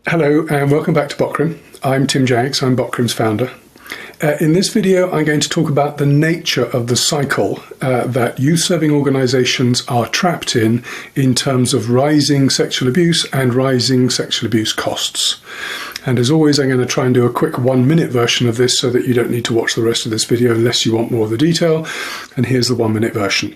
Hello and welcome back to Bokrim. I'm Tim Jaggs, I'm Bokrim's founder. In this video I'm going to talk about the nature of the cycle that youth-serving organisations are trapped in terms of rising sexual abuse and rising sexual abuse costs. And as always, I'm going to try and do a quick 1-minute version of this so that you don't need to watch the rest of this video unless you want more of the detail. And here's the 1-minute version.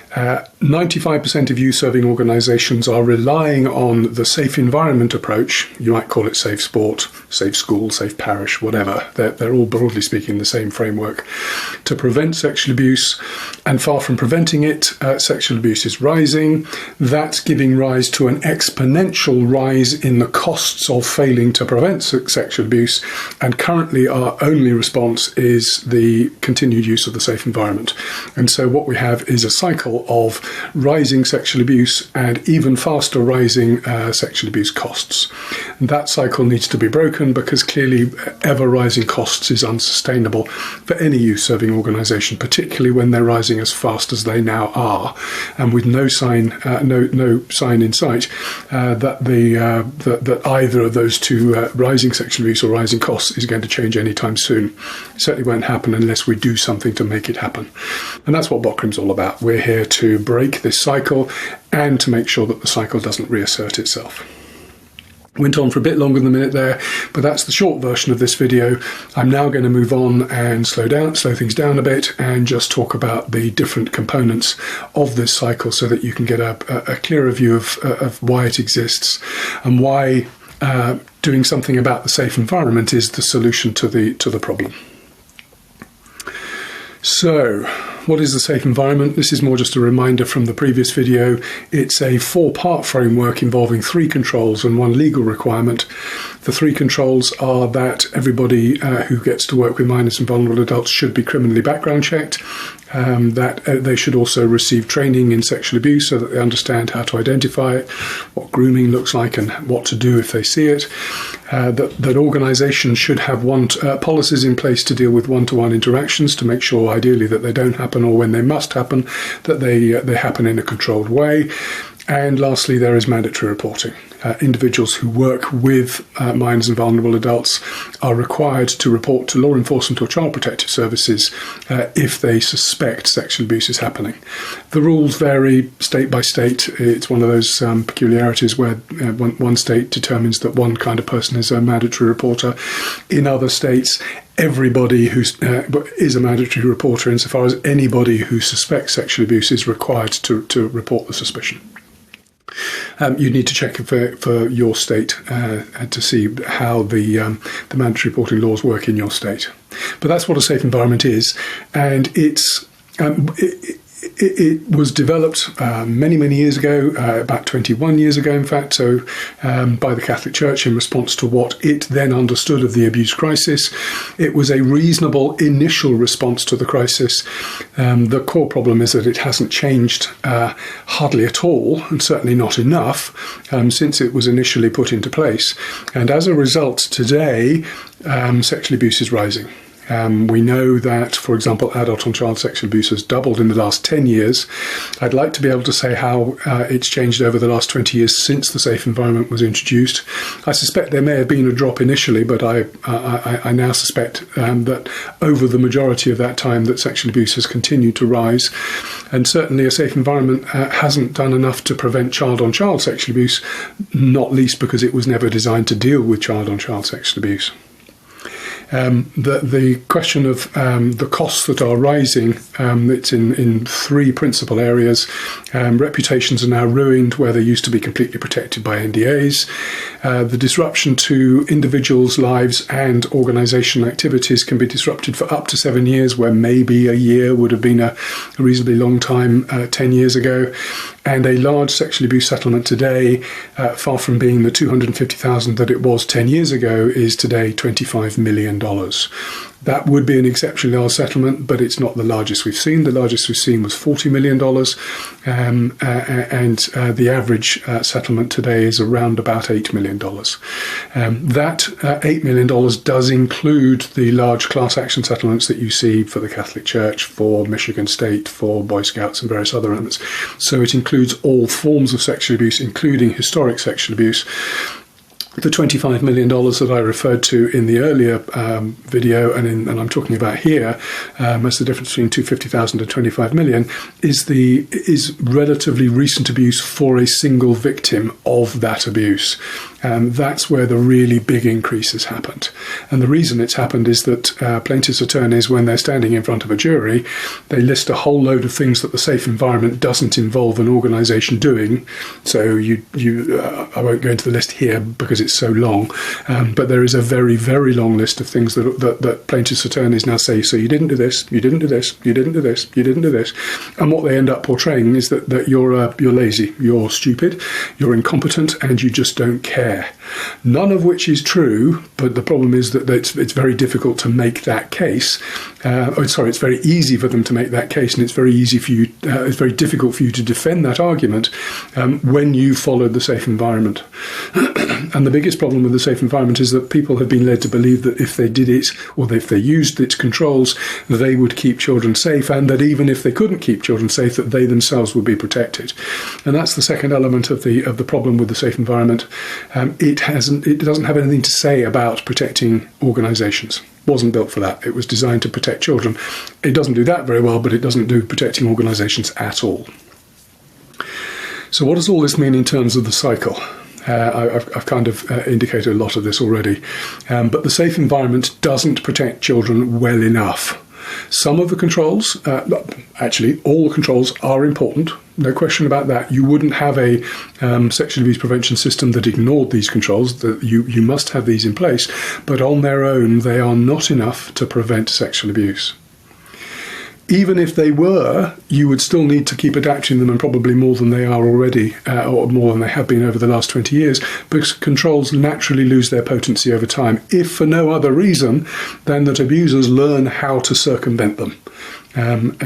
95% of youth-serving organisations are relying on the safe environment approach. You might call it safe sport, safe school, safe parish, whatever. They're all broadly speaking the same framework to prevent sexual abuse. And far from preventing it, sexual abuse is rising. That's giving rise to an exponential rise in the costs of failing to prevent sexual abuse. And currently our only response is the continued use of the safe environment. And so what we have is a cycle of rising sexual abuse and even faster rising sexual abuse costs. And that cycle needs to be broken because clearly ever rising costs is unsustainable for any youth-serving organisation, particularly when they're rising as fast as they now are, and with no sign in sight that either of those two, rising sexual abuse or rising costs, is going to change anytime soon. It certainly won't happen unless we do something to make it happen. And that's what Bokrim's all about. We're here to break this cycle and to make sure that the cycle doesn't reassert itself. Went on for a bit longer than a minute there, but that's the short version of this video. I'm now going to move on and slow things down a bit and just talk about the different components of this cycle so that you can get a clearer view of why it exists and why doing something about the safe environment is the solution to the problem. So, what is the safe environment? This is more just a reminder from the previous video. It's a 4-part framework involving 3 controls and 1 legal requirement. The 3 controls are that everybody who gets to work with minors and vulnerable adults should be criminally background checked, that they should also receive training in sexual abuse so that they understand how to identify it, what grooming looks like and what to do if they see it, that organisations should have policies in place to deal with one-to-one interactions to make sure ideally that they don't happen, or when they must happen, that they happen in a controlled way. And lastly, there is mandatory reporting. Individuals who work with minors and vulnerable adults are required to report to law enforcement or child protective services if they suspect sexual abuse is happening. The rules vary state by state. It's one of those peculiarities where one state determines that one kind of person is a mandatory reporter. In other states, everybody who is a mandatory reporter, insofar as anybody who suspects sexual abuse is required to report the suspicion. You need to check for your state to see how the mandatory reporting laws work in your state. But that's what a safe environment is, and it was developed many years ago, about 21 years ago in fact, so by the Catholic Church in response to what it then understood of the abuse crisis. It was a reasonable initial response to the crisis. The core problem is that it hasn't changed hardly at all, and certainly not enough, since it was initially put into place. And as a result, today, sexual abuse is rising. We know that, for example, adult-on-child sexual abuse has doubled in the last 10 years. I'd like to be able to say how it's changed over the last 20 years since the safe environment was introduced. I suspect there may have been a drop initially, but I now suspect that over the majority of that time that sexual abuse has continued to rise. And certainly a safe environment hasn't done enough to prevent child-on-child sexual abuse, not least because it was never designed to deal with child-on-child sexual abuse. The question of the costs that are rising, it's in 3 principal areas. Reputations are now ruined where they used to be completely protected by NDAs. The disruption to individuals' lives and organisation activities can be disrupted for up to 7 years, where maybe a year would have been a reasonably long time 10 years ago. And a large sexual abuse settlement today, far from being the $250,000 that it was 10 years ago, is today $25 million. That would be an exceptionally large settlement, but it's not the largest we've seen. The largest we've seen was $40 million, and the average settlement today is around about $8 million. That $8 million does include the large class action settlements that you see for the Catholic Church, for Michigan State, for Boy Scouts and various other others. So it includes all forms of sexual abuse, including historic sexual abuse. The $25 million that I referred to in the earlier video, and I'm talking about here, as the difference between 250,000 and 25 million, is relatively recent abuse for a single victim of that abuse. That's where the really big increase has happened. And the reason it's happened is that plaintiffs' attorneys, when they're standing in front of a jury, they list a whole load of things that the safe environment doesn't involve an organisation doing. So I won't go into the list here because it's so long, but there is a very, very long list of things that plaintiffs' attorneys now say, so you didn't do this, you didn't do this, you didn't do this, you didn't do this. And what they end up portraying is that you're lazy, you're stupid, you're incompetent, and you just don't care. None of which is true, but the problem is that it's very difficult to make that case. It's very easy for them to make that case, and it's very difficult for you to defend that argument when you followed the safe environment. And the biggest problem with the safe environment is that people have been led to believe that if they did it, or if they used its controls, they would keep children safe, and that even if they couldn't keep children safe, that they themselves would be protected. And that's the second element of the problem with the safe environment. It doesn't have anything to say about protecting organisations. It wasn't built for that. It was designed to protect children. It doesn't do that very well, but it doesn't do protecting organisations at all. So what does all this mean in terms of the cycle? I've kind of indicated a lot of this already, but the safe environment doesn't protect children well enough. Some of the controls, actually all the controls are important, no question about that. You wouldn't have a sexual abuse prevention system that ignored these controls. That you must have these in place, but on their own they are not enough to prevent sexual abuse. Even if they were, you would still need to keep adapting them, and probably more than they are already, or more than they have been over the last 20 years, because controls naturally lose their potency over time, if for no other reason than that abusers learn how to circumvent them.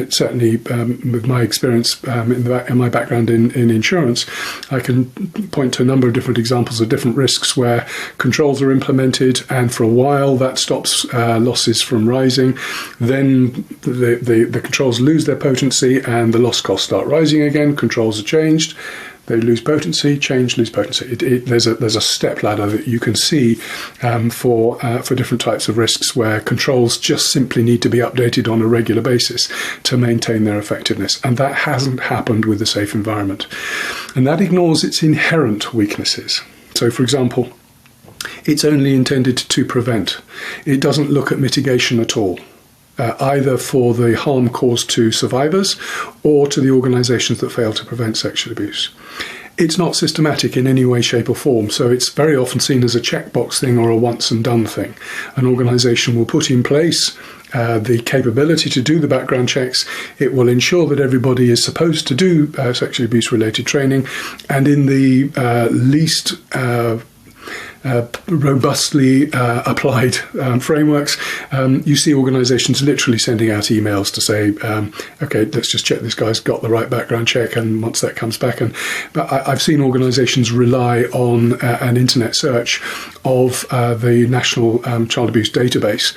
Certainly, with my experience in my background in insurance, I can point to a number of different examples of different risks where controls are implemented, and for a while that stops losses from rising. Then the controls lose their potency, and the loss costs start rising again. Controls are changed. They lose potency, change, lose potency. There's a step ladder that you can see for different types of risks where controls just simply need to be updated on a regular basis to maintain their effectiveness. And that hasn't happened with the safe environment. And that ignores its inherent weaknesses. So, for example, it's only intended to prevent. It doesn't look at mitigation at all. Either for the harm caused to survivors or to the organisations that fail to prevent sexual abuse. It's not systematic in any way, shape or form, so it's very often seen as a checkbox thing or a once and done thing. An organisation will put in place the capability to do the background checks. It will ensure that everybody is supposed to do sexual abuse related training, and in the least robustly applied frameworks, you see organisations literally sending out emails to say, okay, let's just check this guy's got the right background check, and once that comes back. But I've seen organisations rely on an internet search of the National Child Abuse Database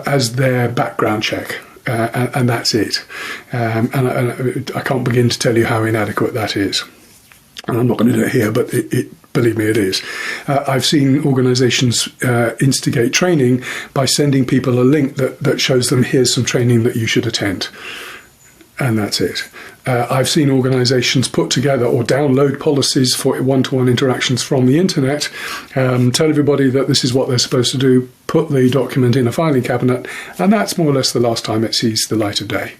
as their background check. And that's it. And I can't begin to tell you how inadequate that is. And I'm not going to do it here, but believe me, it is. I've seen organisations instigate training by sending people a link that shows them, here's some training that you should attend. And that's it. I've seen organisations put together or download policies for one-to-one interactions from the internet, tell everybody that this is what they're supposed to do, put the document in a filing cabinet, and that's more or less the last time it sees the light of day.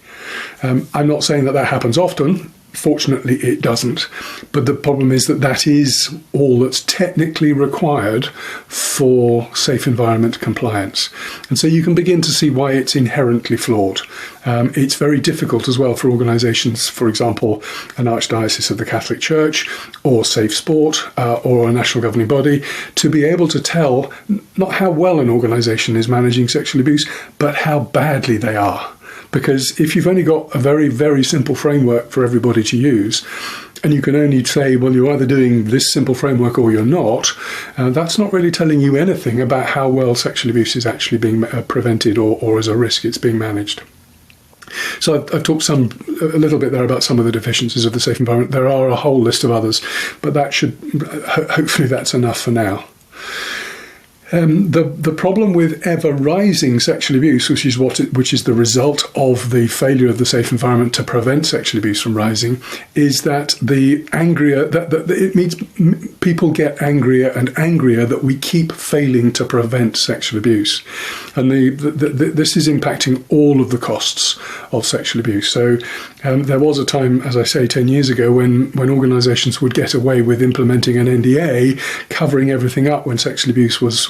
I'm not saying that happens often. Fortunately, it doesn't. But the problem is that is all that's technically required for safe environment compliance. And so you can begin to see why it's inherently flawed. It's very difficult as well for organisations, for example, an Archdiocese of the Catholic Church or Safe Sport or a national governing body, to be able to tell not how well an organisation is managing sexual abuse, but how badly they are. Because if you've only got a very, very simple framework for everybody to use, and you can only say, well, you're either doing this simple framework or you're not, that's not really telling you anything about how well sexual abuse is actually being prevented or as a risk it's being managed. So I've talked a little bit there about some of the deficiencies of the safe environment. There are a whole list of others, but hopefully that's enough for now. The problem with ever rising sexual abuse, which is the result of the failure of the safe environment to prevent sexual abuse from rising, is that the angrier that it means people get angrier and angrier that we keep failing to prevent sexual abuse, and this is impacting all of the costs of sexual abuse. So there was a time, as I say, 10 years ago, when organisations would get away with implementing an NDA covering everything up when sexual abuse was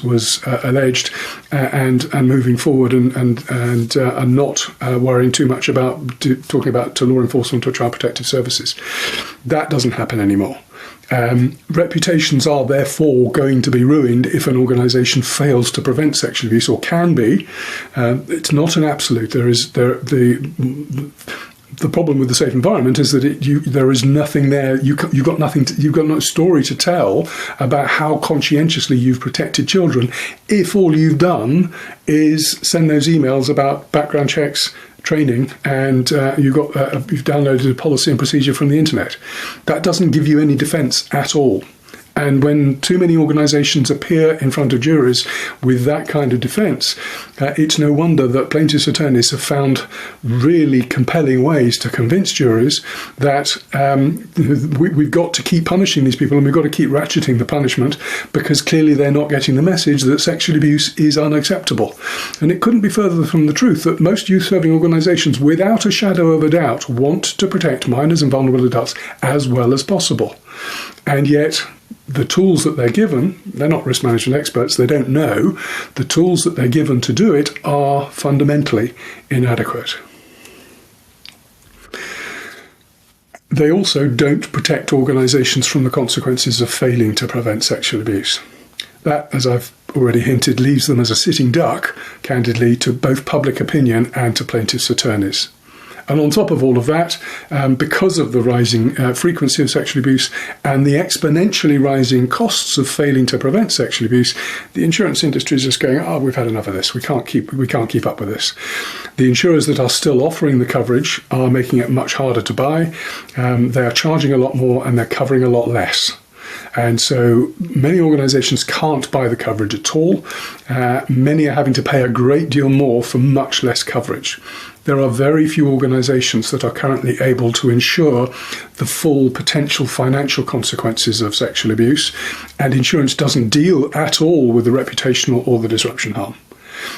alleged, and moving forward and not worrying too much about talking about to law enforcement or child protective services. That doesn't happen anymore. Reputations are therefore going to be ruined if an organisation fails to prevent sexual abuse, or can be. It's not an absolute. The problem with the safe environment is that there is nothing there. You've got nothing. You've got no story to tell about how conscientiously you've protected children if all you've done is send those emails about background checks, training, and you've downloaded a policy and procedure from the internet. That doesn't give you any defence at all. And when too many organisations appear in front of juries with that kind of defence, it's no wonder that plaintiffs' attorneys have found really compelling ways to convince juries that we've got to keep punishing these people, and we've got to keep ratcheting the punishment, because clearly they're not getting the message that sexual abuse is unacceptable. And it couldn't be further from the truth that most youth-serving organisations, without a shadow of a doubt, want to protect minors and vulnerable adults as well as possible. And yet, the tools that they're given, they're not risk management experts, they don't know, the tools that they're given to do it are fundamentally inadequate. They also don't protect organisations from the consequences of failing to prevent sexual abuse. That, as I've already hinted, leaves them as a sitting duck, candidly, to both public opinion and to plaintiffs' attorneys. And on top of all of that, because of the rising frequency of sexual abuse and the exponentially rising costs of failing to prevent sexual abuse, the insurance industry is just going, we've had enough of this. We can't keep up with this. The insurers that are still offering the coverage are making it much harder to buy. They are charging a lot more, and they're covering a lot less. And so many organisations can't buy the coverage at all. Many are having to pay a great deal more for much less coverage. There are very few organisations that are currently able to insure the full potential financial consequences of sexual abuse, and insurance doesn't deal at all with the reputational or the disruption harm.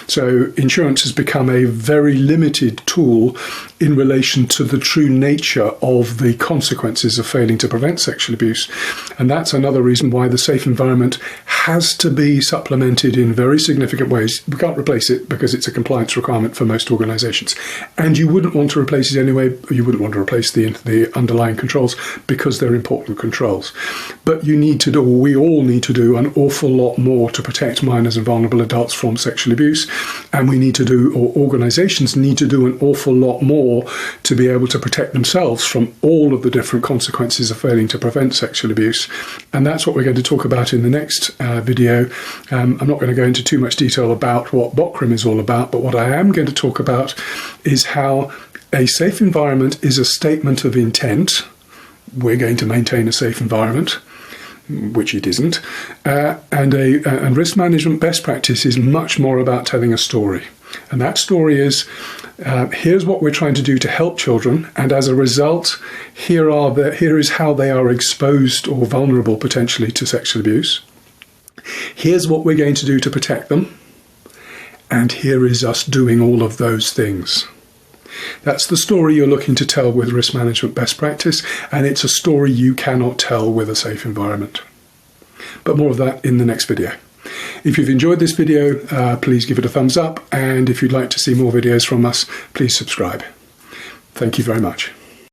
So insurance has become a very limited tool in relation to the true nature of the consequences of failing to prevent sexual abuse. And that's another reason why the safe environment has to be supplemented in very significant ways. We can't replace it because it's a compliance requirement for most organisations. And you wouldn't want to replace it anyway. You wouldn't want to replace the underlying controls because they're important controls. But you need to do, or we all need to do, an awful lot more to protect minors and vulnerable adults from sexual abuse. And we need to do, or organisations need to do, an awful lot more to be able to protect themselves from all of the different consequences of failing to prevent sexual abuse. And that's what we're going to talk about in the next video. I'm not going to go into too much detail about what BOCRIM is all about, but what I am going to talk about is how a safe environment is a statement of intent. We're going to maintain a safe environment, which it isn't, and risk management best practice is much more about telling a story. And that story is, here's what we're trying to do to help children, and as a result, here is how they are exposed or vulnerable potentially to sexual abuse. Here's what we're going to do to protect them, and here is us doing all of those things. That's the story you're looking to tell with risk management best practice, and it's a story you cannot tell with a safe environment. But more of that in the next video. If you've enjoyed this video, please give it a thumbs up, and if you'd like to see more videos from us, please subscribe. Thank you very much.